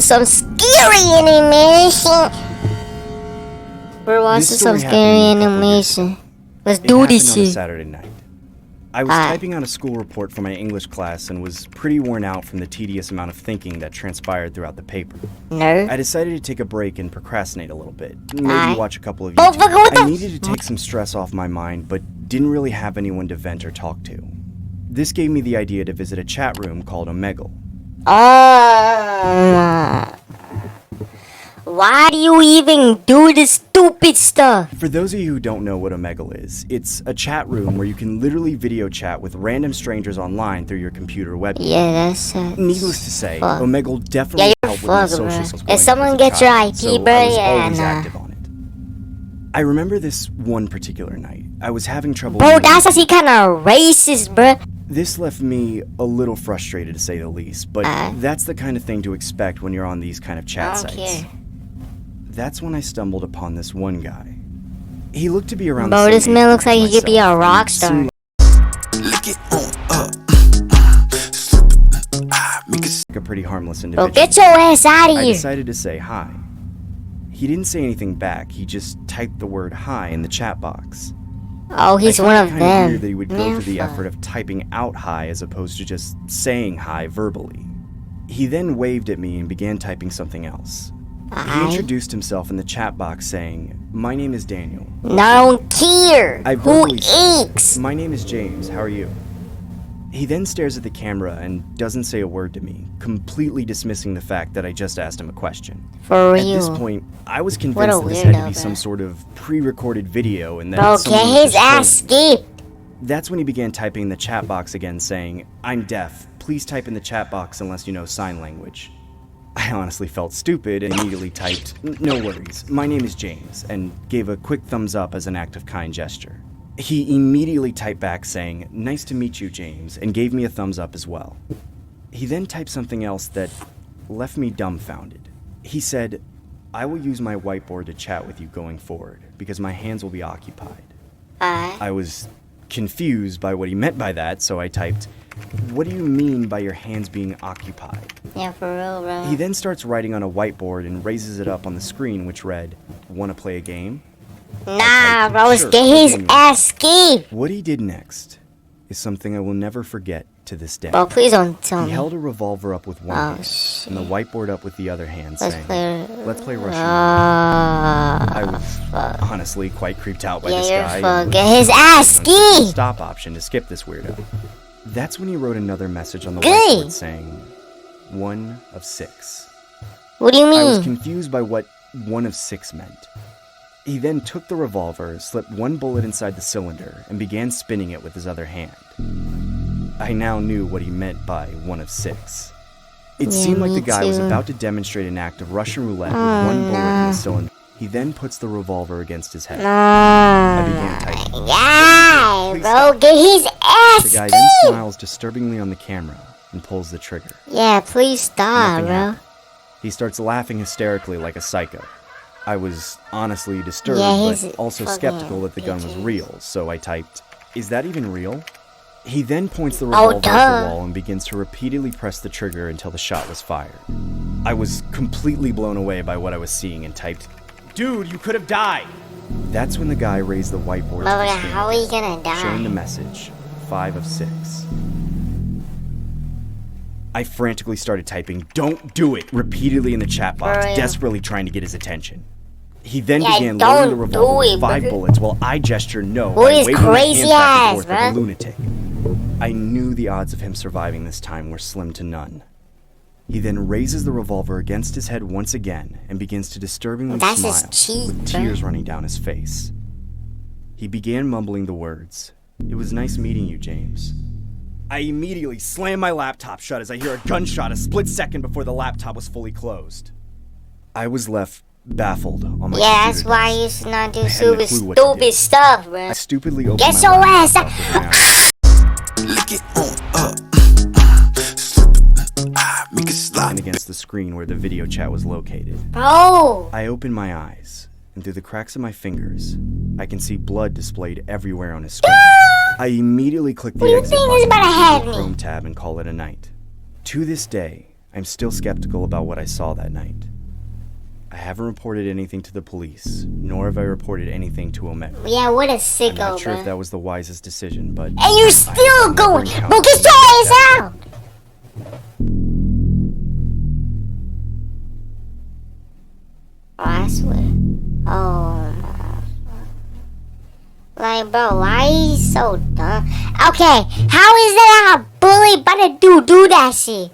some scary animation. We're watching some scary animation. Let's do this shit. On a Saturday night. I was typing out a school report for my English class and was pretty worn out from the tedious amount of thinking that transpired throughout the paper. No. I decided to take a break and procrastinate a little bit. Maybe watch a couple of YouTube. I needed to take some stress off my mind, but didn't really have anyone to vent or talk to. This gave me the idea to visit a chat room called Omegle. Why do you even do this stupid stuff? For those of you who don't know what Omegle is, it's a chat room where you can literally video chat with random strangers online through your computer webcam. Yeah, that's Needless to say, Omegle definitely helped with my social skills. If someone gets your IP, bro, I was always active on it. I remember this one particular night. I was having trouble. Bro, that's actually kind of racist, bro. This left me a little frustrated, to say the least, but that's the kind of thing to expect when you're on these kind of chat sites. That's when I stumbled upon this one guy. He looked to be around the same age. Bro, this man looks like he could be a rock star. Like a pretty harmless individual. Bro, get your ass out of here. I decided to say hi. He didn't say anything back. He just typed the word hi in the chat box. Oh, he's one of them. Weird that he would go through the effort of typing out hi as opposed to just saying hi verbally. He then waved at me and began typing something else. He introduced himself in the chat box saying, "My name is Daniel." I don't care. Who eats? "My name is James. How are you?" He then stares at the camera and doesn't say a word to me, completely dismissing the fact that I just asked him a question. For real. At this point, I was convinced this had to be some sort of pre-recorded video and that bro, get his ass skipped. That's when he began typing in the chat box again saying, "I'm deaf. Please type in the chat box unless you know sign language." I honestly felt stupid and immediately typed, "No worries, my name is James," and gave a quick thumbs up as an act of kind gesture. He immediately typed back saying, "Nice to meet you, James," and gave me a thumbs up as well. He then typed something else that left me dumbfounded. He said, "I will use my whiteboard to chat with you going forward because my hands will be occupied." I was confused by what he meant by that, so I typed, "What do you mean by your hands being occupied?" Yeah, for real, bro. He then starts writing on a whiteboard and raises it up on the screen, which read, "Want to play a game?" Nah, bro, sure, get his ass skipped. What he did next is something I will never forget to this day. Bro, please don't tell me. He held a revolver up with one hand and the whiteboard up with the other hand, saying, "Let's play Russian." I was honestly quite creeped out by this guy. Get his ass skipped. Stop option to skip this weirdo. That's when he wrote another message on the whiteboard saying, "1 of 6. What do you mean? I was confused by what 1 of 6 meant. He then took the revolver, slipped one bullet inside the cylinder, and began spinning it with his other hand. I now knew what he meant by 1 of 6. It seemed like the guy was about to demonstrate an act of Russian roulette with one bullet in the cylinder. He then puts the revolver against his head. I began typing. Yeah, bro, get his ass. The guy then smiles disturbingly on the camera and pulls the trigger. Yeah, please stop, bro. He starts laughing hysterically like a psycho. I was honestly disturbed, but also skeptical that the gun was real, so I typed, "Is that even real?" He then points the revolver at the wall and begins to repeatedly press the trigger until the shot was fired. I was completely blown away by what I was seeing and typed, "Dude, you could have died!" That's when the guy raised the whiteboard to the screen, how are you gonna die? showing the message, 5 of 6. I frantically started typing, "Don't do it," repeatedly in the chat box, desperately trying to get his attention. He then began loading the revolver with 5 bullets while I gestured no by waving my hands back and forth like a lunatic. I knew the odds of him surviving this time were slim to none. He then raises the revolver against his head once again and begins to disturbingly smile, with tears running down his face. He began mumbling the words, "It was nice meeting you, James." I immediately slammed my laptop shut as I hear a gunshot a split second before the laptop was fully closed. I was left baffled on my computer. That's why you should not do stupid stuff, bro. I stupidly opened Get your ass up. And against the screen where the video chat was located. Bro! I open my eyes, and through the cracks of my fingers, I can see blood displayed everywhere on his screen. I immediately click the exit button on the Chrome tab and call it a night. To this day, I'm still skeptical about what I saw that night. I haven't reported anything to the police, nor have I reported anything to Omega. Yeah, what a sicko, I'm not sure if that was the wisest decision, but... And you're still going! Bro, get your ass out! Oh, I swear. Oh, my. Like, bro, why are you so dumb? Okay, how is that a bully about to do that shit?